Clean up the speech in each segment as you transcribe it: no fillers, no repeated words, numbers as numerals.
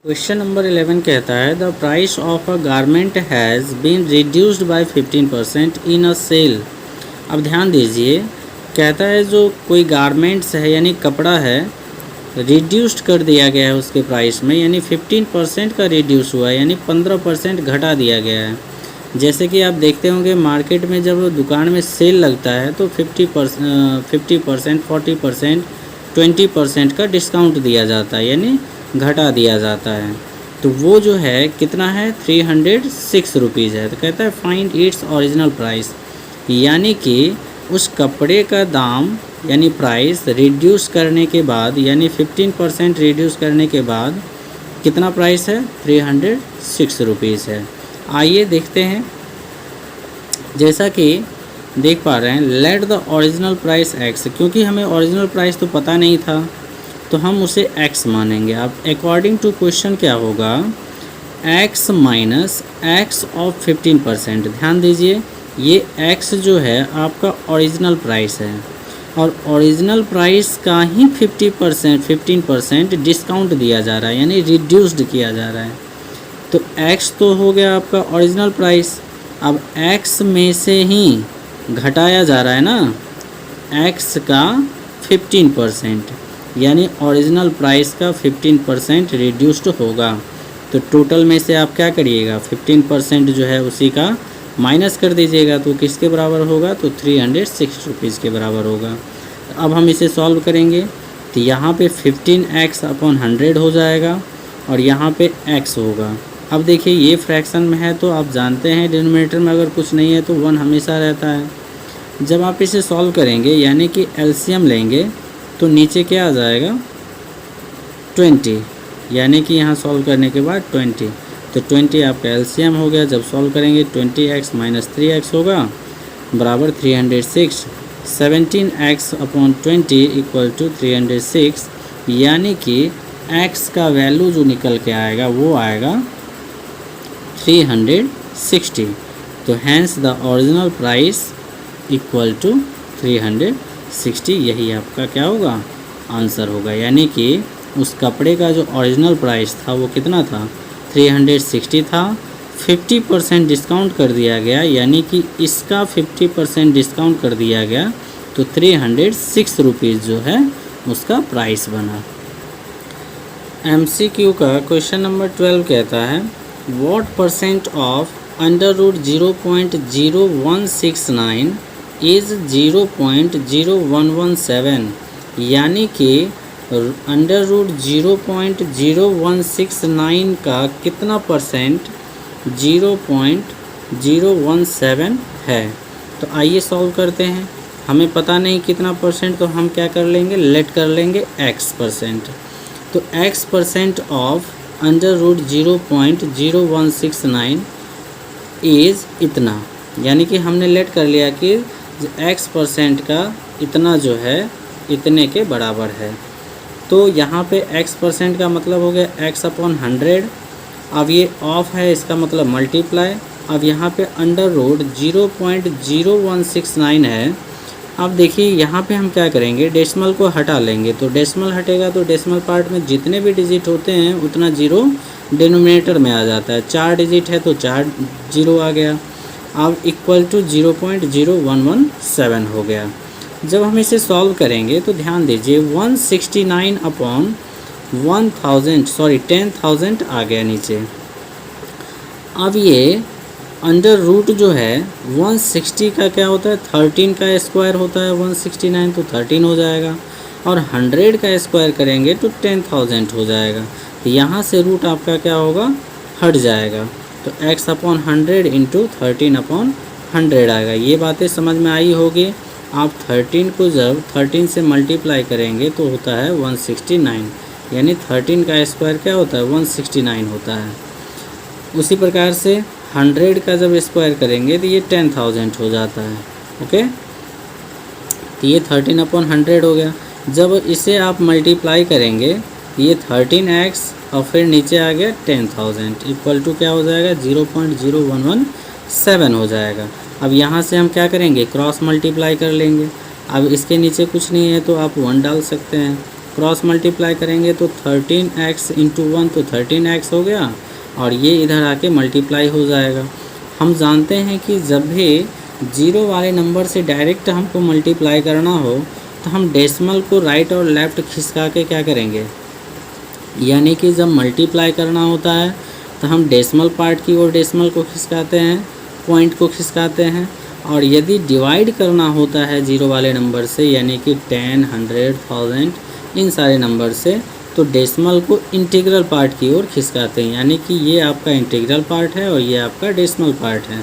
Question number 11 कहता है the price of a garment has been reduced by 15% in a sale. अब ध्यान दीजिए, कहता है जो कोई गारमेंट्स है यानी कपड़ा है रिड्यूस्ड कर दिया गया है उसके प्राइस में, यानी 15% का रिड्यूस हुआ है, यानी 15% घटा दिया गया है। जैसे कि आप देखते होंगे मार्केट में जब दुकान में सेल लगता है तो 50%, 40%, 20% का डिस्काउंट दिया जाता है, यानी घटा दिया जाता है। तो वो जो है कितना है, 306 रुपीज़ है। तो कहता है फाइंड इट्स ओरिजिनल प्राइस, यानी कि उस कपड़े का दाम यानी प्राइस रिड्यूस करने के बाद, यानी 15% रिड्यूस करने के बाद कितना प्राइस है, 306 रुपीज़ है। आइए देखते हैं। जैसा कि देख पा रहे हैं, let the original price x, क्योंकि हमें ओरिजिनल प्राइस तो पता नहीं था तो हम उसे x मानेंगे। अब अकॉर्डिंग टू क्वेश्चन क्या होगा, x माइनस एक्स ऑफ 15%। ध्यान दीजिए, ये x जो है आपका ओरिजिनल प्राइस है और ओरिजिनल प्राइस का ही 15% डिस्काउंट दिया जा रहा है, यानी रिड्यूस्ड किया जा रहा है। तो x तो हो गया आपका ओरिजिनल प्राइस, अब x में से ही घटाया जा रहा है ना x का 15%, यानी ओरिजिनल प्राइस का 15% रिड्यूस्ड होगा। तो टोटल में से आप क्या करिएगा, 15% जो है उसी का माइनस कर दीजिएगा, तो किसके बराबर होगा, तो 306 रुपीज़ के बराबर होगा। अब हम इसे सॉल्व करेंगे तो यहाँ पे 15x अपॉन 100 हो जाएगा और यहाँ पे x होगा। अब देखिए ये फ्रैक्शन में है तो आप जानते हैं डिनोमिनेटर में अगर कुछ नहीं है तो 1 हमेशा रहता है। जब आप इसे सॉल्व करेंगे यानी कि एलसीएम लेंगे तो नीचे क्या आ जाएगा, 20, यानी कि यहाँ सॉल्व करने के बाद 20, तो 20 आपका एलसीएम हो गया। जब सॉल्व करेंगे 20x माइनस 3x होगा बराबर 306, 17x अपॉन 20 इक्वल टू 306, यानी कि x का वैल्यू जो निकल के आएगा वो आएगा 360। तो hence the original price equal to 360, यही आपका क्या होगा, आंसर होगा। यानी कि उस कपड़े का जो ओरिजिनल प्राइस था वो कितना था, 360 था, 50% डिस्काउंट कर दिया गया, यानी कि इसका 50% डिस्काउंट कर दिया गया, तो 306 रुपीज़ जो है उसका प्राइस बना। MCQ का क्वेश्चन नंबर 12 कहता है व्हाट परसेंट ऑफ √0.0169 इज़ 0.0117, यानी कि √0.0169 का कितना परसेंट 0.017 है। तो आइए सॉल्व करते हैं। हमें पता नहीं कितना परसेंट, तो हम क्या कर लेंगे, लेट कर लेंगे x%। तो x% ऑफ √0.0169 इज़ इतना, यानी कि हमने लेट कर लिया कि x% का इतना जो है इतने के बराबर है। तो यहाँ पे x% का मतलब हो गया x अपॉन 100। अब ये ऑफ है, इसका मतलब मल्टीप्लाई। अब यहाँ पे √0.0169 है। अब देखिए यहाँ पे हम क्या करेंगे, डेसिमल को हटा लेंगे। तो डेसिमल हटेगा तो डेसिमल पार्ट में जितने भी डिजिट होते हैं उतना जीरो डिनोमिनेटर में आ जाता है। 4 डिजिट है तो 4 जीरो आ गया। अब इक्वल टू 0.0117 हो गया। जब हम इसे सॉल्व करेंगे तो ध्यान दीजिए 169 अपॉन 10,000 आ गया नीचे। अब ये अंडर रूट जो है 160 का क्या होता है, 13 का स्क्वायर होता है 169, तो 13 हो जाएगा। और 100 का स्क्वायर करेंगे तो 10,000 हो जाएगा। तो यहाँ से रूट आपका क्या होगा, हट जाएगा। तो x अपॉन 100 इंटू 13 अपॉन 100 आएगा। ये बातें समझ में आई होगी। आप 13 को जब 13 से मल्टीप्लाई करेंगे तो होता है 169, यानी 13 का स्क्वायर क्या होता है, 169 होता है। उसी प्रकार से 100 का जब स्क्वायर करेंगे तो ये 10,000 हो जाता है। ओके, तो ये 13 अपॉन 100 हो गया। जब इसे आप मल्टीप्लाई करेंगे ये 13x और फिर नीचे आ गया 10,000 इक्वल टू क्या हो जाएगा, 0.0117 हो जाएगा। अब यहाँ से हम क्या करेंगे, क्रॉस मल्टीप्लाई कर लेंगे। अब इसके नीचे कुछ नहीं है तो आप 1 डाल सकते हैं। क्रॉस मल्टीप्लाई करेंगे तो 13x इंटू 1 तो 13x हो गया, और ये इधर आके मल्टीप्लाई हो जाएगा। हम जानते हैं कि जब भी जीरो वाले नंबर से डायरेक्ट हमको मल्टीप्लाई करना हो तो हम डेसिमल को राइट और लेफ़्ट खिसका के क्या करेंगे, यानी कि जब मल्टीप्लाई करना होता है तो हम डेसिमल पार्ट की ओर डेसिमल को खिसकाते हैं, पॉइंट को खिसकाते हैं, और यदि डिवाइड करना होता है जीरो वाले नंबर से, यानी कि 10, 100, 1000 इन सारे नंबर से, तो डेसिमल को इंटीग्रल पार्ट की ओर खिसकाते हैं, यानी कि ये आपका इंटीग्रल पार्ट है और ये आपका डेसिमल पार्ट है।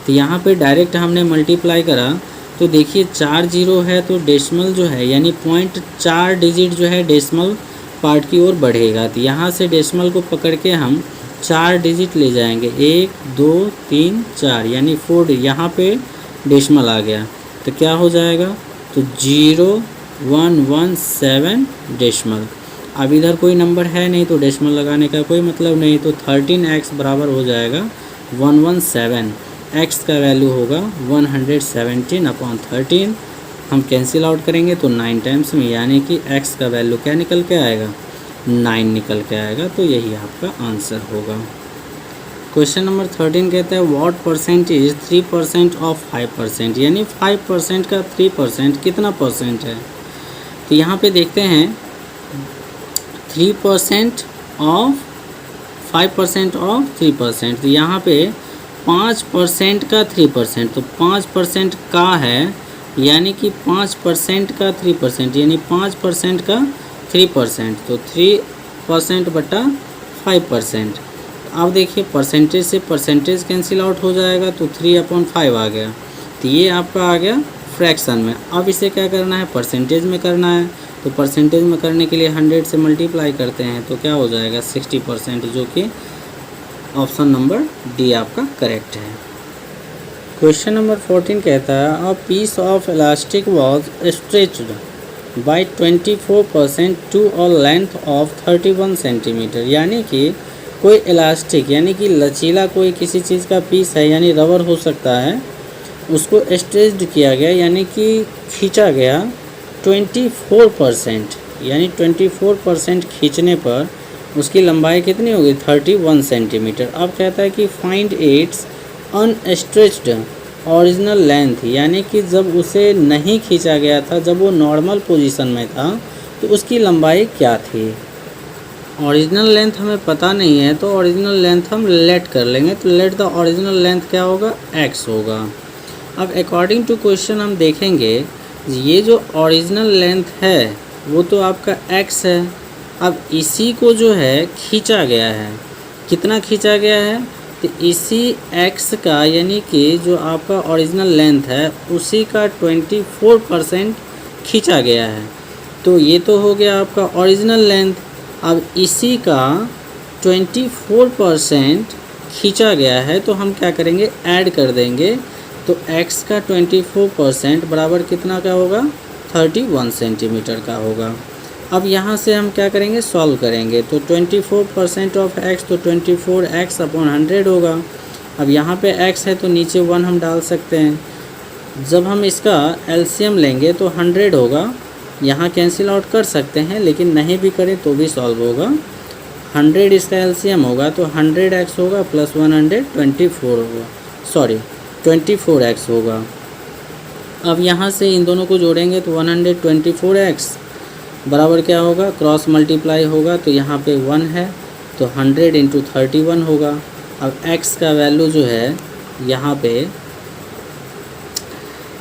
तो यहाँ पे डायरेक्ट हमने मल्टीप्लाई करा तो देखिए 4 जीरो है तो डेसिमल जो है यानी पॉइंट 4 डिजिट जो है डेसिमल पार्ट की ओर बढ़ेगा। तो यहाँ से डेसिमल को पकड़ के हम 4 डिजिट ले जाएंगे, 1 2 3 4, यानी 4 यहाँ पे डेसिमल आ गया तो क्या हो जाएगा, तो 0117 डेसिमल। अब इधर कोई नंबर है नहीं तो डेसिमल लगाने का कोई मतलब नहीं, तो 13x बराबर हो जाएगा 117, x का वैल्यू होगा 117/13। हम कैंसिल आउट करेंगे तो 9 टाइम्स में, यानी कि x का वैल्यू क्या निकल के आएगा, 9 निकल के आएगा। तो यही आपका आंसर होगा। क्वेश्चन नंबर 13 कहता है व्हाट परसेंटेज 3% ऑफ 5%, यानी 5% का 3% कितना परसेंट है। तो यहाँ पे देखते हैं 3% ऑफ 5% ऑफ 3%, तो यहाँ पे 5% का 3%, तो 5% का है, यानी कि 5% का 3%, यानी 5% का 3%, तो 3% बटा 5%। अब देखिए परसेंटेज से परसेंटेज कैंसिल आउट हो जाएगा तो 3/5 आ गया, तो ये आपका आ गया फ्रैक्शन में। अब इसे क्या करना है, परसेंटेज में करना है, तो परसेंटेज में करने के लिए 100 से मल्टीप्लाई करते हैं तो क्या हो जाएगा 60%, जो कि ऑप्शन नंबर डी आपका करेक्ट है। क्वेश्चन नंबर 14 कहता है a piece of elastic was stretched by 24% to a length of 31 centimetre, यानी कि कोई इलास्टिक यानी कि लचीला कोई किसी चीज़ का पीस है, यानी रबर हो सकता है, उसको स्ट्रेच्ड किया गया यानी कि खींचा गया 24%, यानी 24% खींचने पर उसकी लंबाई कितनी होगी 31 सेंटीमीटर। अब कहता है कि find its unstretched original length, यानी कि जब उसे नहीं खींचा गया था, जब वो नॉर्मल पोजीशन में था तो उसकी लंबाई क्या थी। ओरिजिनल लेंथ हमें पता नहीं है तो ओरिजिनल लेंथ हम लेट कर लेंगे, तो लेट द ओरिजिनल लेंथ क्या होगा x होगा। अब अकॉर्डिंग टू क्वेश्चन हम देखेंगे ये जो ओरिजिनल लेंथ है वो तो आपका x है। अब इसी को जो है खींचा गया है, कितना खींचा गया है, तो इसी x का यानी कि जो आपका ओरिजिनल लेंथ है उसी का 24% खींचा गया है, तो ये तो हो गया आपका ओरिजिनल लेंथ। अब इसी का 24% खींचा गया है तो हम क्या करेंगे ऐड कर देंगे, तो x का 24% बराबर कितना का होगा 31 सेंटीमीटर का होगा। अब यहाँ से हम क्या करेंगे सॉल्व करेंगे, तो 24% ऑफ x तो 24x/100 होगा। अब यहाँ पे x है तो नीचे 1 हम डाल सकते हैं। जब हम इसका एलसीएम लेंगे तो 100 होगा, यहाँ कैंसिल आउट कर सकते हैं लेकिन नहीं भी करें तो भी सॉल्व होगा। 100 इसका एलसीएम होगा तो 100x होगा प्लस 124 होगा, सॉरी 24x होगा। अब यहाँ से इन दोनों को जोड़ेंगे तो 124x बराबर क्या होगा, क्रॉस मल्टीप्लाई होगा तो यहाँ पे 1 है तो 100 इंटू 31 होगा। अब x का वैल्यू जो है यहाँ पे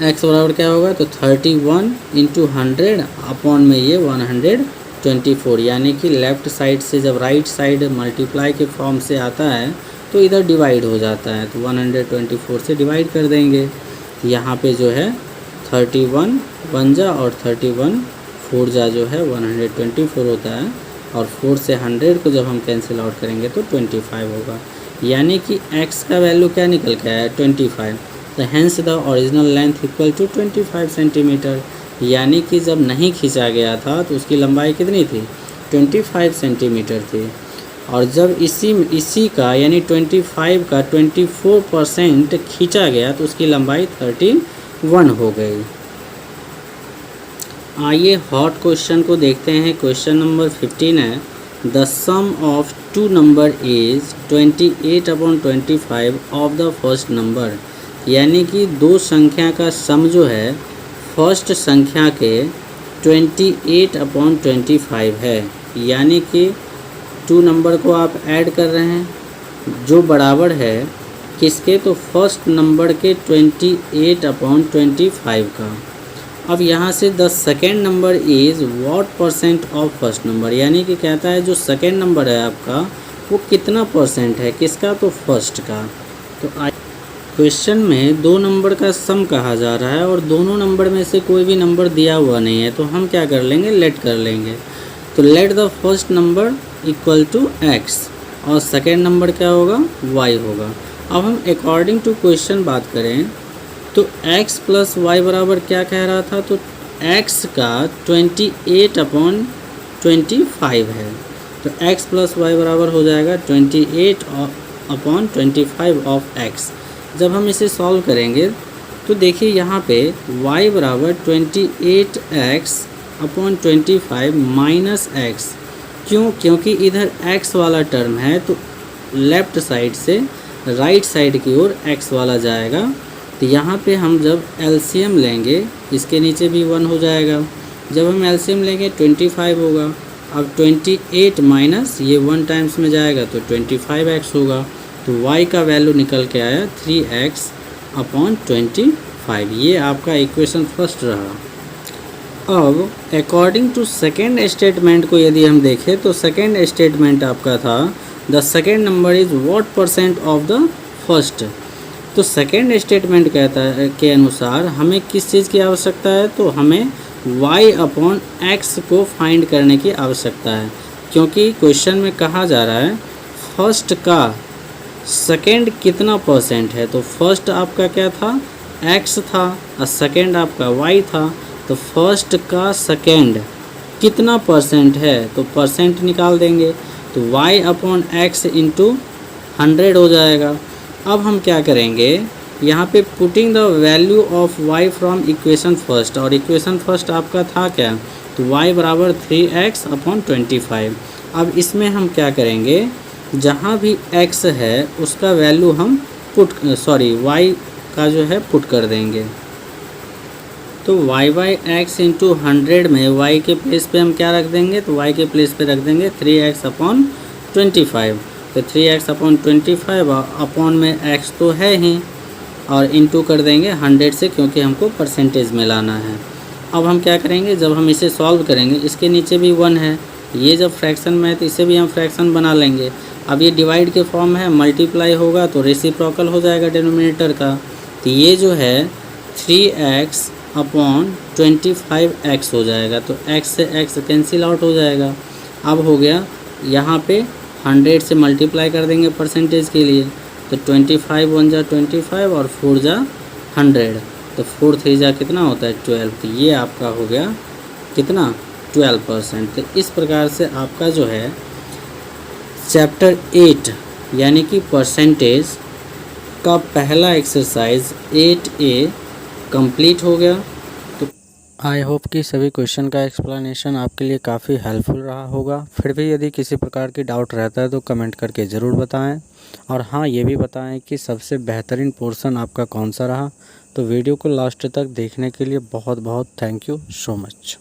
x बराबर क्या होगा, तो 31 इंटू 100 अपॉन में ये 124, यानी कि लेफ़्ट साइड से जब राइट साइड मल्टीप्लाई के फॉर्म से आता है तो इधर डिवाइड हो जाता है, तो 124 से डिवाइड कर देंगे। यहाँ पे जो है 31 1 जा और 31 4 जा जो है 124 होता है, और 4 से 100 को जब हम कैंसिल आउट करेंगे तो 25 होगा, यानी कि x का वैल्यू क्या निकल के आया 25। तो hence the original length equal to 25 centimetre, यानी कि जब नहीं खींचा गया था तो उसकी लंबाई कितनी थी 25 सेंटीमीटर थी, और जब इसी का यानी 25 का 24% खींचा गया तो उसकी लंबाई 31 हो गई। आइए हॉट क्वेश्चन को देखते हैं। क्वेश्चन नंबर 15 है, the sum of two number is 28/25 of the first number. यानी कि दो संख्या का सम जो है फर्स्ट संख्या के 28/25 है। यानी कि टू नंबर को आप ऐड कर रहे हैं जो बराबर है किसके, तो फर्स्ट नंबर के 28/25 का। अब यहाँ से the second number is what percent of first number. यानी कि कहता है जो सेकेंड नंबर है आपका वो कितना परसेंट है किसका, तो फर्स्ट का। तो क्वेश्चन में दो नंबर का सम कहा जा रहा है और दोनों नंबर में से कोई भी नंबर दिया हुआ नहीं है, तो हम क्या कर लेंगे, लेट कर लेंगे। तो let the first number equal to X और सेकेंड नंबर क्या होगा, वाई होगा। अब हम अकॉर्डिंग टू क्वेश्चन बात करें तो x प्लस वाई बराबर क्या कह रहा था, तो x का 28/25 है। तो x प्लस वाई बराबर हो जाएगा 28/25 ऑफ x। जब हम इसे सॉल्व करेंगे तो देखिए यहाँ पे y बराबर 28x/25 माइनस x। क्यों, क्योंकि इधर x वाला टर्म है तो लेफ़्ट साइड से राइट साइड की ओर x वाला जाएगा। तो यहाँ पे हम जब एलसीएम लेंगे इसके नीचे भी 1 हो जाएगा। जब हम एलसीएम लेंगे 25 होगा। अब 28 माइनस ये 1 टाइम्स में जाएगा तो 25x होगा। तो y का वैल्यू निकल के आया 3x/25। ये आपका इक्वेशन फर्स्ट रहा। अब अकॉर्डिंग टू सेकेंड स्टेटमेंट को यदि हम देखें तो सेकेंड स्टेटमेंट आपका था the second number is what percent of the first. तो सेकेंड स्टेटमेंट कहता है के अनुसार हमें किस चीज़ की आवश्यकता है, तो हमें y/x को फाइंड करने की आवश्यकता है। क्योंकि क्वेश्चन में कहा जा रहा है फर्स्ट का सेकेंड कितना परसेंट है। तो फर्स्ट आपका क्या था, x था और सेकेंड आपका y था। तो फर्स्ट का सेकेंड कितना परसेंट है, तो परसेंट निकाल देंगे। तो y/x इंटू 100 हो जाएगा। अब हम क्या करेंगे, यहाँ पे putting the value of y from equation first, और इक्वेशन फर्स्ट आपका था क्या, तो y बराबर 3x/25। अब इसमें हम क्या करेंगे, जहाँ भी x है उसका वैल्यू हम y का जो है पुट कर देंगे। तो y/x इंटू 100 में y के प्लेस पे हम क्या रख देंगे, तो y के प्लेस पे रख देंगे 3x/25। तो 3x/25 अपॉन में x तो है ही और इंटू कर देंगे 100 से, क्योंकि हमको परसेंटेज में लाना है। अब हम क्या करेंगे, जब हम इसे सॉल्व करेंगे इसके नीचे भी 1 है, ये जब फ्रैक्शन में है तो इसे भी हम फ्रैक्शन बना लेंगे। अब ये डिवाइड के फॉर्म है, मल्टीप्लाई होगा तो रेसिप्रोकल हो जाएगा डिनोमिनेटर का। तो ये जो है 3x/25x हो जाएगा। तो x से x कैंसिल आउट हो जाएगा। अब हो गया, यहाँ पे 100 से मल्टीप्लाई कर देंगे परसेंटेज के लिए। तो 25 1 जा 25 और 4 जा 100। तो 4 3 जा कितना होता है 12। तो ये आपका हो गया कितना 12%। तो इस प्रकार से आपका जो है चैप्टर 8 यानी कि परसेंटेज का पहला एक्सरसाइज 8A कंप्लीट हो गया। तो आई होप कि सभी क्वेश्चन का एक्सप्लेनेशन आपके लिए काफ़ी हेल्पफुल रहा होगा। फिर भी यदि किसी प्रकार की डाउट रहता है तो कमेंट करके ज़रूर बताएं। और हाँ, ये भी बताएं कि सबसे बेहतरीन पोर्शन आपका कौन सा रहा। तो वीडियो को लास्ट तक देखने के लिए बहुत बहुत थैंक यू सो मच।